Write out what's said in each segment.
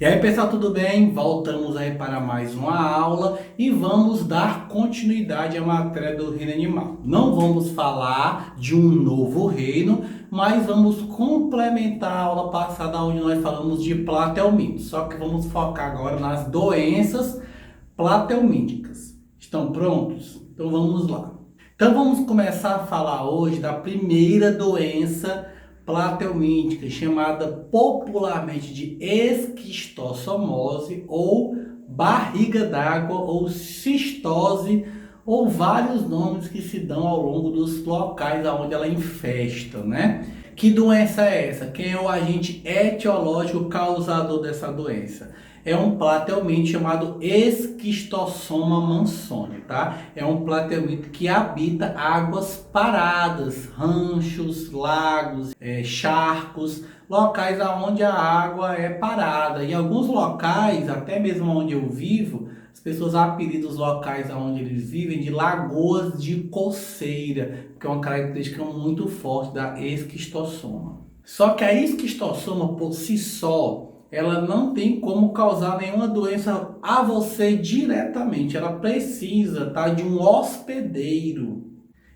E aí, pessoal, tudo bem? Voltamos aí para mais uma aula e vamos dar continuidade à matéria do reino animal. Não vamos falar de um novo reino, mas vamos complementar a aula passada onde nós falamos de platelmintos. Só que vamos focar agora nas doenças platelmíticas. Estão prontos? Então vamos lá. Então vamos começar a falar hoje da primeira doença platelmítica, chamada popularmente de esquistossomose ou barriga d'água ou cistose, ou vários nomes que se dão ao longo dos locais onde ela infesta, né? Que doença é essa? Quem é o agente etiológico causador dessa doença? É um platelmínito chamado Esquistossoma mansoni, tá? É um platelmínito que habita águas paradas, ranchos, lagos, charcos, locais onde a água é parada. Em alguns locais, até mesmo onde eu vivo, as pessoas apelidam os locais onde eles vivem de lagoas de coceira, que é uma característica muito forte da esquistossoma. Só que a esquistossoma por si só, ela não tem como causar nenhuma doença a você diretamente. Ela precisa, tá, de um hospedeiro.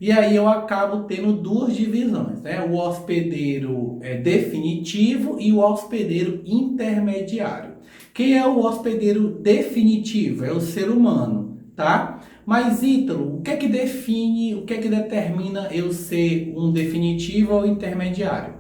E aí eu acabo tendo duas divisões, né? O hospedeiro definitivo e o hospedeiro intermediário. Quem é o hospedeiro definitivo? É o ser humano, tá? Mas Ítalo, o que é que define, o que é que determina eu ser um definitivo ou intermediário?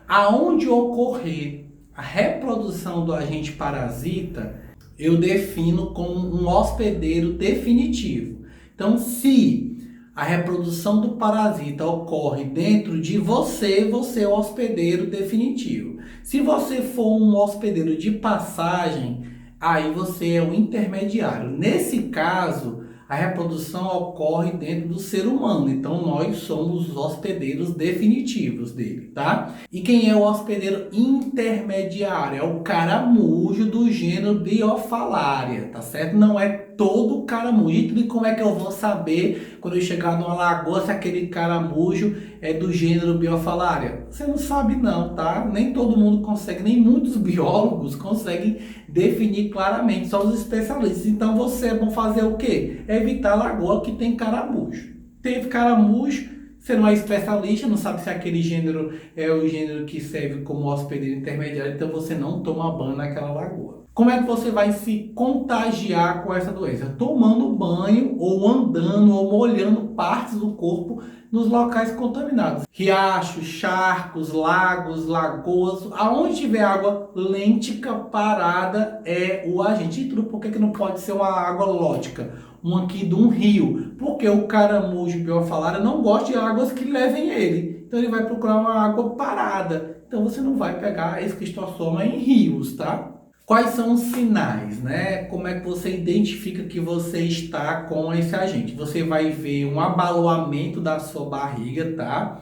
Aonde ocorrer a reprodução do agente parasita, eu defino como um hospedeiro definitivo. Então, se a reprodução do parasita ocorre dentro de você, você é o hospedeiro definitivo. Se você for um hospedeiro de passagem, aí você é o intermediário. Nesse caso, a reprodução ocorre dentro do ser humano, então nós somos os hospedeiros definitivos dele, tá? E quem é o hospedeiro intermediário? É o caramujo do gênero Biofalaria, tá certo? Não é todo caramujo. E como é que eu vou saber quando eu chegar numa lagoa se aquele caramujo é do gênero Biofalaria? Você não sabe não, tá? Nem todo mundo consegue, nem muitos biólogos conseguem definir claramente, só os especialistas. Então você é bom fazer o quê? Evitar a lagoa que tem caramujo. Teve caramujo, você não é especialista, não sabe se aquele gênero é o gênero que serve como hospedeiro intermediário, então você não toma banho naquela lagoa. Como é que você vai se contagiar com essa doença? Tomando banho, ou andando, ou molhando partes do corpo nos locais contaminados. Riachos, charcos, lagos, lagoas, aonde tiver água lêntica parada é o agente. E tudo, por que não pode ser uma água lótica? Um aqui de um rio, porque o caramujo biofalaria não gosta de águas que levem ele. Então ele vai procurar uma água parada. Então você não vai pegar esquistossoma em rios, tá? Quais são os sinais, né? Como é que você identifica que você está com esse agente? Você vai ver um abaloamento da sua barriga, tá?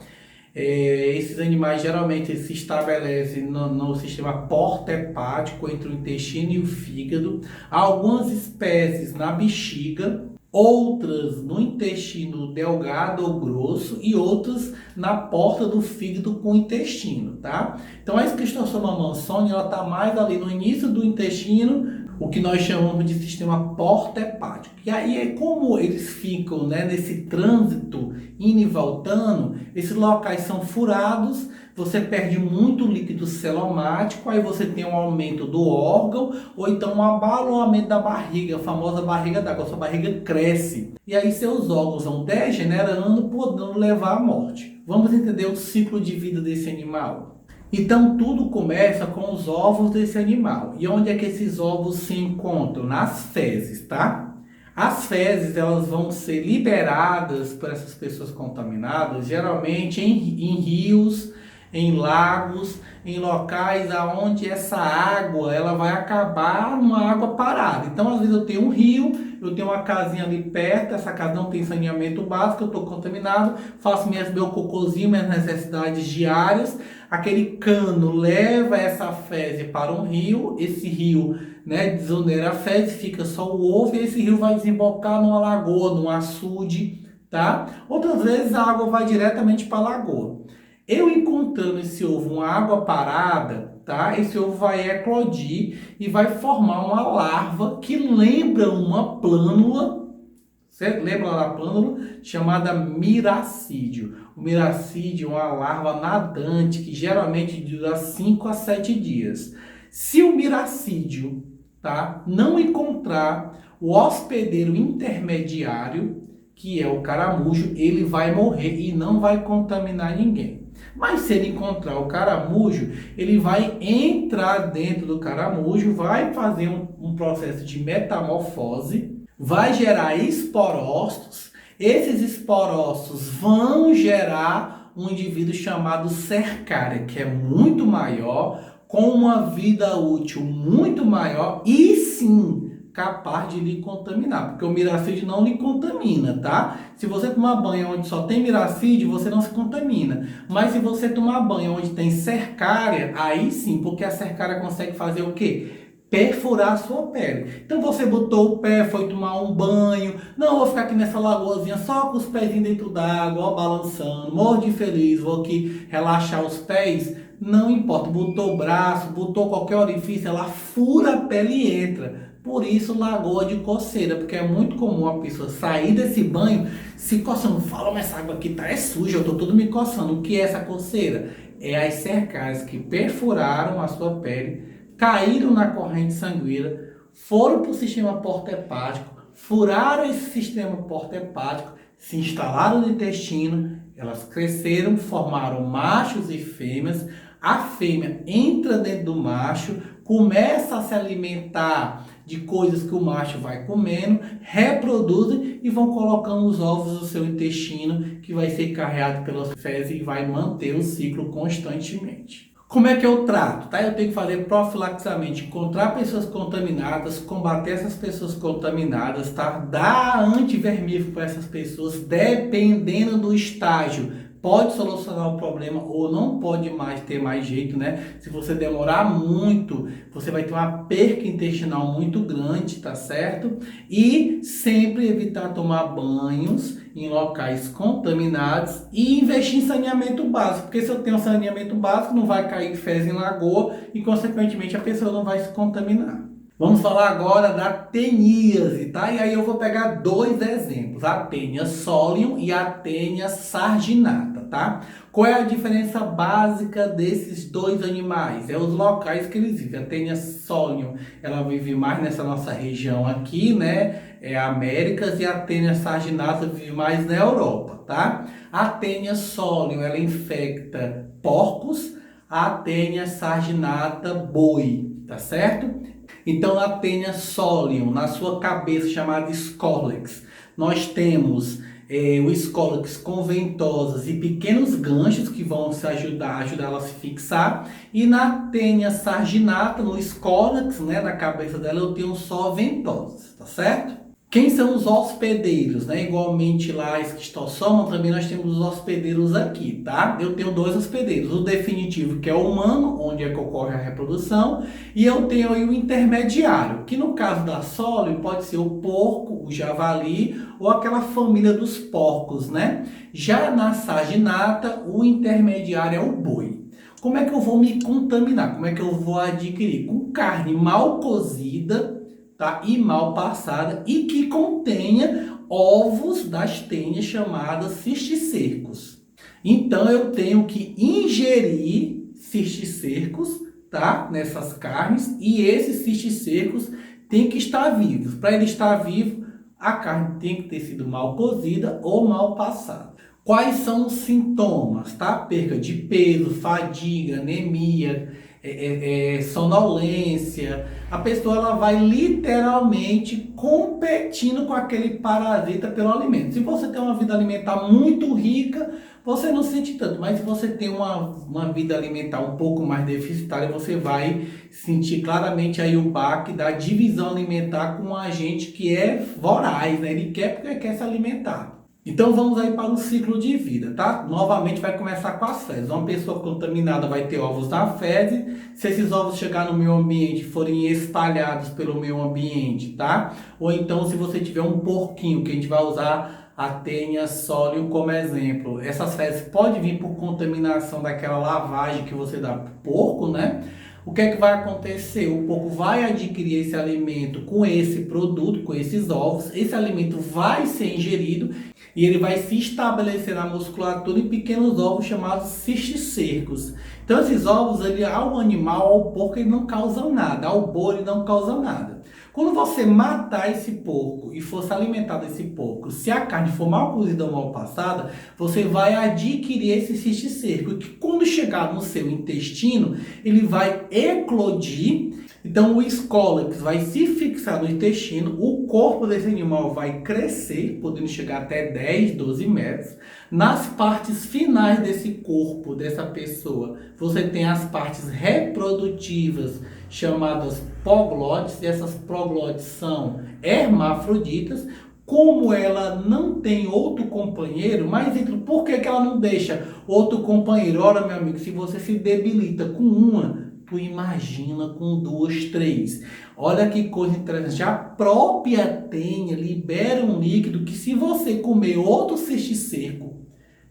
Esses animais geralmente se estabelecem no sistema porta-hepático, entre o intestino e o fígado. Algumas espécies na bexiga, outras no intestino delgado ou grosso e outras na porta do fígado com o intestino, tá? Então a esquistossoma mansoni, ela está mais ali no início do intestino, o que nós chamamos de sistema porta-hepático. E aí é como eles ficam, né, nesse trânsito indo e voltando, esses locais são furados, você perde muito líquido celomático, aí você tem um aumento do órgão, ou então um abaloamento da barriga, a famosa barriga d'água, sua barriga cresce. E aí seus órgãos vão degenerando, podendo levar à morte. Vamos entender o ciclo de vida desse animal? Então tudo começa com os ovos desse animal. E onde é que esses ovos se encontram? Nas fezes, tá? As fezes, elas vão ser liberadas por essas pessoas contaminadas, geralmente em rios, em lagos, em locais aonde essa água ela vai acabar numa água parada. Então, às vezes eu tenho um rio, eu tenho uma casinha ali perto, essa casa não tem saneamento básico, eu estou contaminado, faço meu cocôzinho, minhas necessidades diárias, aquele cano leva essa fezes para um rio, esse rio, né, desonera a fezes, fica só o ovo e esse rio vai desembocar numa lagoa, num açude, tá? Outras vezes a água vai diretamente para a lagoa. Eu encontrando esse ovo, uma água parada, tá? Esse ovo vai eclodir e vai formar uma larva que lembra uma plânula. Você lembra da plânula? Chamada miracídio. O miracídio é uma larva nadante que geralmente dura 5 a 7 dias. Se o miracídio, tá, não encontrar o hospedeiro intermediário, que é o caramujo, ele vai morrer e não vai contaminar ninguém. Mas se ele encontrar o caramujo, ele vai entrar dentro do caramujo, vai fazer um processo de metamorfose, vai gerar esporócitos. Esses esporócitos vão gerar um indivíduo chamado cercária, que é muito maior, com uma vida útil muito maior e sim capaz de lhe contaminar, porque o miracídio não lhe contamina, tá? Se você tomar banho onde só tem miracídio, você não se contamina. Mas se você tomar banho onde tem cercária, aí sim, porque a cercária consegue fazer o quê? Perfurar a sua pele. Então você botou o pé, foi tomar um banho, não vou ficar aqui nessa lagoazinha só com os pezinhos dentro d'água, ó, balançando, morro de feliz, vou aqui relaxar os pés. Não importa, botou o braço, botou qualquer orifício, ela fura a pele e entra. Por isso, lagoa de coceira, porque é muito comum a pessoa sair desse banho se coçando. Fala, mas essa água aqui tá suja, eu tô todo me coçando. O que é essa coceira? É as cercárias que perfuraram a sua pele, caíram na corrente sanguínea, foram para o sistema porta-hepático, furaram esse sistema porta-hepático, se instalaram no intestino, elas cresceram, formaram machos e fêmeas. A fêmea entra dentro do macho, começa a se alimentar de coisas que o macho vai comendo, reproduzem e vão colocando os ovos no seu intestino, que vai ser carregado pelas fezes e vai manter o ciclo constantemente. Como é que eu trato? Tá? Eu tenho que fazer profilaxamente, encontrar pessoas contaminadas, combater essas pessoas contaminadas, tá? Dar antivermífugo para essas pessoas, dependendo do estágio. Pode solucionar o problema ou não pode mais ter mais jeito, né? Se você demorar muito, você vai ter uma perca intestinal muito grande, tá certo? E sempre evitar tomar banhos em locais contaminados e investir em saneamento básico, porque se eu tenho saneamento básico, não vai cair fezes em lagoa e, consequentemente, a pessoa não vai se contaminar. Vamos falar agora da teníase, tá? E aí eu vou pegar dois exemplos, a Taenia solium e a Taenia sarginata, tá? Qual é a diferença básica desses dois animais? É os locais que eles vivem. A Taenia solium, ela vive mais nessa nossa região aqui, né? É Américas, e a Taenia sarginata vive mais na Europa, tá? A Taenia solium, ela infecta porcos, a Taenia sarginata boi, tá certo? Então, a Taenia solium, na sua cabeça chamada Scolex, nós temos o Scolex com ventosas e pequenos ganchos que vão se ajudar ela a se fixar. E na Taenia sarginata, no Scolex, né, na cabeça dela, eu tenho só ventosas, tá certo? Quem são os hospedeiros, né? Igualmente lá, esquistossoma, também nós temos os hospedeiros aqui, tá? Eu tenho dois hospedeiros, o definitivo, que é o humano, onde é que ocorre a reprodução, e eu tenho aí o intermediário, que no caso da sólio pode ser o porco, o javali, ou aquela família dos porcos, né? Já na sarginata, o intermediário é o boi. Como é que eu vou me contaminar? Como é que eu vou adquirir? Com carne mal cozida, tá? E mal passada, e que contenha ovos das tênias chamadas cisticercos. Então eu tenho que ingerir cisticercos, tá? Nessas carnes, e esses cisticercos têm que estar vivos. Para ele estar vivo, a carne tem que ter sido mal cozida ou mal passada. Quais são os sintomas, tá? Perca de peso, fadiga, anemia, sonolência. A pessoa ela vai literalmente competindo com aquele parasita pelo alimento. Se você tem uma vida alimentar muito rica, você não sente tanto, mas se você tem uma vida alimentar um pouco mais deficitária, você vai sentir claramente aí o baque da divisão alimentar com um agente que é voraz, né? Ele quer porque quer se alimentar. Então vamos aí para o ciclo de vida, tá? Novamente vai começar com as fezes. Uma pessoa contaminada vai ter ovos na fezes. Se esses ovos chegar no meio ambiente e forem espalhados pelo meio ambiente, tá? Ou então se você tiver um porquinho, que a gente vai usar a Taenia solium como exemplo. Essas fezes podem vir por contaminação daquela lavagem que você dá pro porco, né? o que é que vai acontecer? O porco vai adquirir esse alimento com esse produto, com esses ovos, esse alimento vai ser ingerido e ele vai se estabelecer na musculatura em pequenos ovos chamados cisticercos. Então esses ovos, ao animal, ao porco, ele não causam nada, ao boi ele não causa nada. Quando você matar esse porco e for se alimentar desse porco, se a carne for mal cozida ou mal passada, você vai adquirir esse cisticerco, que quando chegar no seu intestino, ele vai eclodir. Então o escólex vai se fixar no intestino, o corpo desse animal vai crescer, podendo chegar até 10, 12 metros. Nas partes finais desse corpo, dessa pessoa, você tem as partes reprodutivas, chamadas proglotes, e essas proglotes são hermafroditas. Como ela não tem outro companheiro, mas por que ela não deixa outro companheiro? Ora, meu amigo, se você se debilita com uma, tu imagina com 2, 3. Olha que coisa interessante. A própria tênia libera um líquido que, se você comer outro cisticerco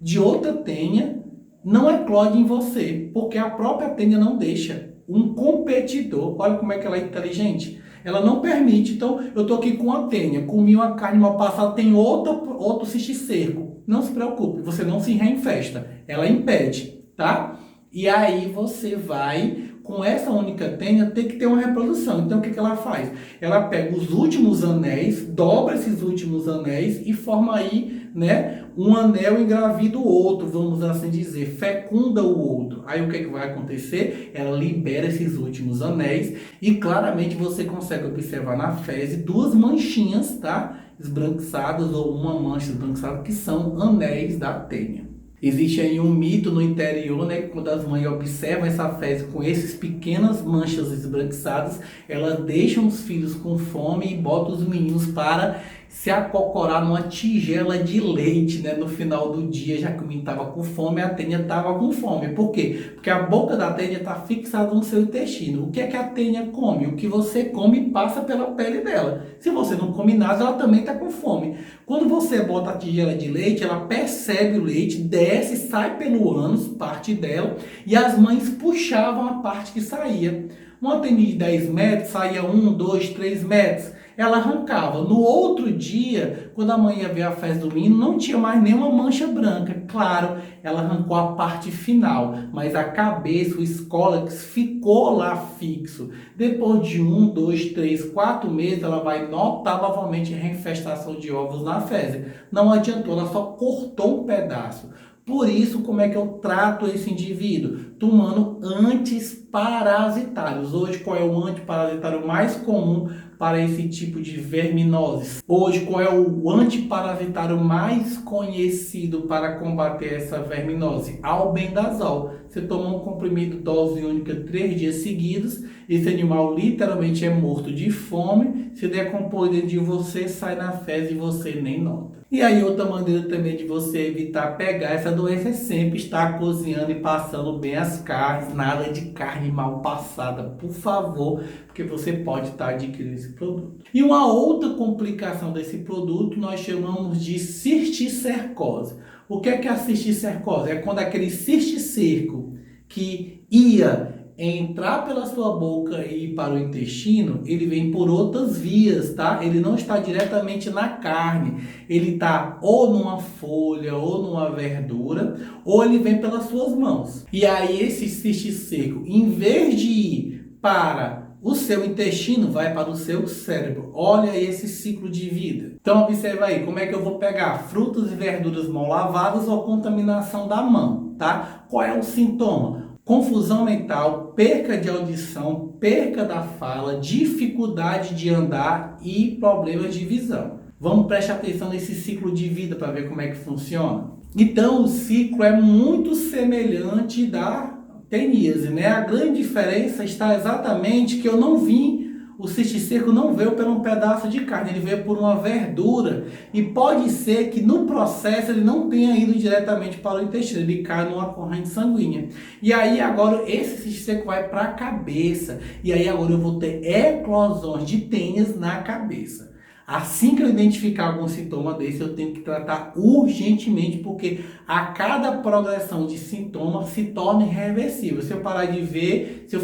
de outra tênia, não eclode em você, porque a própria tênia não deixa. Um competidor, olha como é que ela é inteligente. Ela não permite. Então, eu estou aqui com a tênia, comi uma carne mal passada, tem outro cisticerco. Não se preocupe, você não se reinfesta. Ela impede, tá? E aí você vai, com essa única tênia, ter que ter uma reprodução. Então, o que ela faz? Ela pega os últimos anéis, dobra esses últimos anéis e forma aí, né, um anel engravida o outro, vamos assim dizer, fecunda o outro. Aí o que vai acontecer? Ela libera esses últimos anéis e claramente você consegue observar na fezes 2 manchinhas, tá? Esbranquiçadas, ou uma mancha esbranquiçada, que são anéis da tênia. Existe aí um mito no interior, né, que quando as mães observam essa fezes com essas pequenas manchas esbranquiçadas, elas deixam os filhos com fome e botam os meninos para se acocorar numa tigela de leite, né, no final do dia, já que o menino estava com fome, a tênia estava com fome. Por quê? Porque a boca da tênia está fixada no seu intestino. O que é que a tênia come? O que você come passa pela pele dela. Se você não come nada, ela também está com fome. Quando você bota a tigela de leite, ela percebe o leite, desce, sai pelo ânus, parte dela, e as mães puxavam a parte que saía. Uma tênia de 10 metros saía 1, 2, 3 metros. Ela arrancava. No outro dia, quando a mãe ia ver a fezes do menino, não tinha mais nenhuma mancha branca. Claro, ela arrancou a parte final, mas a cabeça, o escólex, ficou lá fixo. Depois de 1, 2, 3, 4 meses, ela vai notar novamente a reinfestação de ovos na fezes. Não adiantou, ela só cortou um pedaço. Por isso, como é que eu trato esse indivíduo? Tomando antiparasitários. Hoje, qual é o antiparasitário mais comum para esse tipo de verminoses? Hoje, qual é o antiparasitário mais conhecido para combater essa verminose? Albendazol. Você toma um comprimido dose única 3 dias seguidos, esse animal literalmente é morto de fome, se decompõe dentro de você, sai na fezes e você nem nota. E aí outra maneira também de você evitar pegar essa doença é sempre estar cozinhando e passando bem as carnes, nada de carne mal passada, por favor, porque você pode estar adquirindo esse produto. E uma outra complicação desse produto nós chamamos de cisticercose. O que é a cisticercose? É quando aquele cisticerco que ia entrar pela sua boca e ir para o intestino, ele vem por outras vias, tá? Ele não está diretamente na carne, ele está ou numa folha, ou numa verdura, ou ele vem pelas suas mãos. E aí esse cisticerco, em vez de ir para o seu intestino, vai para o seu cérebro. Olha esse ciclo de vida. Então observa aí, como é que eu vou pegar frutas e verduras mal lavadas ou contaminação da mão, tá? Qual é o sintoma? Confusão mental, perca de audição, perca da fala, dificuldade de andar e problemas de visão. Vamos prestar atenção nesse ciclo de vida para ver como é que funciona. Então o ciclo é muito semelhante da teníase, né? A grande diferença está exatamente que eu não vim, o cisticerco não veio por um pedaço de carne, ele veio por uma verdura. E pode ser que no processo ele não tenha ido diretamente para o intestino, ele cai numa corrente sanguínea. E aí agora esse cisticerco vai para a cabeça. E aí agora eu vou ter eclosões de tênias na cabeça. Assim que eu identificar algum sintoma desse, eu tenho que tratar urgentemente, porque a cada progressão de sintoma se torna irreversível. Se eu parar de ver, se eu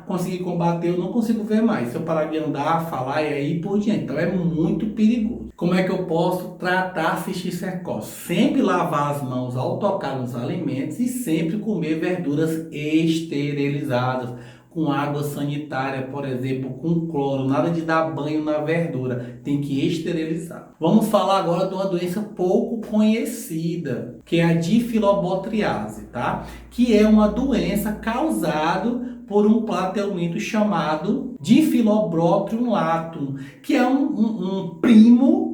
conseguir combater, eu não consigo ver mais. Se eu parar de andar, falar e aí por diante. Então é muito perigoso. Como é que eu posso tratar a cisticercose? Sempre lavar as mãos ao tocar nos alimentos e sempre comer verduras esterilizadas, com água sanitária, por exemplo, com cloro, nada de dar banho na verdura, tem que esterilizar. Vamos falar agora de uma doença pouco conhecida, que é a difilobotriase, tá? Que é uma doença causada por um platelminto chamado Diphlobotryum latum, que é um primo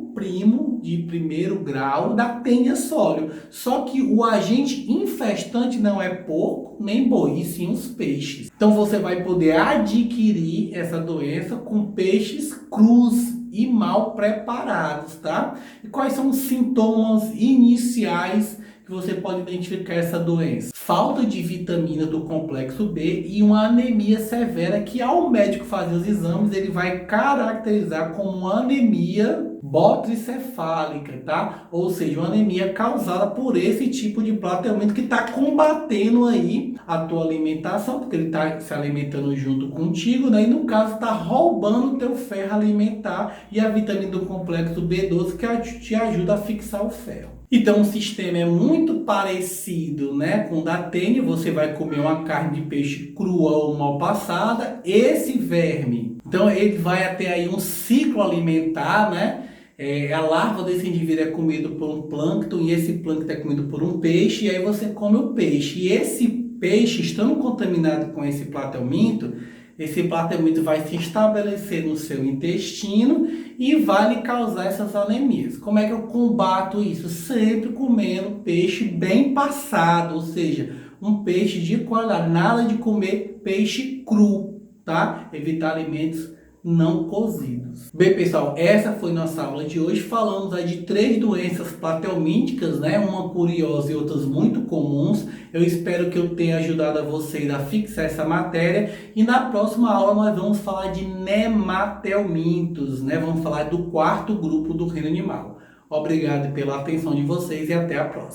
de primeiro grau da Taenia solium. Só que o agente infestante não é porco nem boi, e sim os peixes. Então você vai poder adquirir essa doença com peixes crus e mal preparados, tá? E quais são os sintomas iniciais que você pode identificar essa doença? Falta de vitamina do complexo B e uma anemia severa que, ao médico fazer os exames, ele vai caracterizar como uma anemia botricefálica, tá? Ou seja, uma anemia causada por esse tipo de platelminto que está combatendo aí a tua alimentação, porque ele está se alimentando junto contigo, né? E no caso está roubando o teu ferro alimentar e a vitamina do complexo B12 que te ajuda a fixar o ferro. Então o sistema é muito parecido, né, com o da Taenia. Você vai comer uma carne de peixe crua ou mal passada, esse verme, então ele vai ter aí um ciclo alimentar, né? A larva desse indivíduo é comido por um plâncton e esse plâncton é comido por um peixe, e aí você come o peixe. E esse peixe, estando contaminado com esse platelminto vai se estabelecer no seu intestino e vai lhe causar essas anemias. Como é que eu combato isso? Sempre comendo peixe bem passado, ou seja, um peixe de qualidade. Nada de comer peixe cru, tá? Evitar alimentos não cozidos. Bem, pessoal, essa foi nossa aula de hoje. Falamos aí de 3 doenças platelmínticas, né? Uma curiosa e outras muito comuns. Eu espero que eu tenha ajudado a vocês a fixar essa matéria. E na próxima aula nós vamos falar de nematelmintos, né? Vamos falar do 4º grupo do reino animal. Obrigado pela atenção de vocês e até a próxima.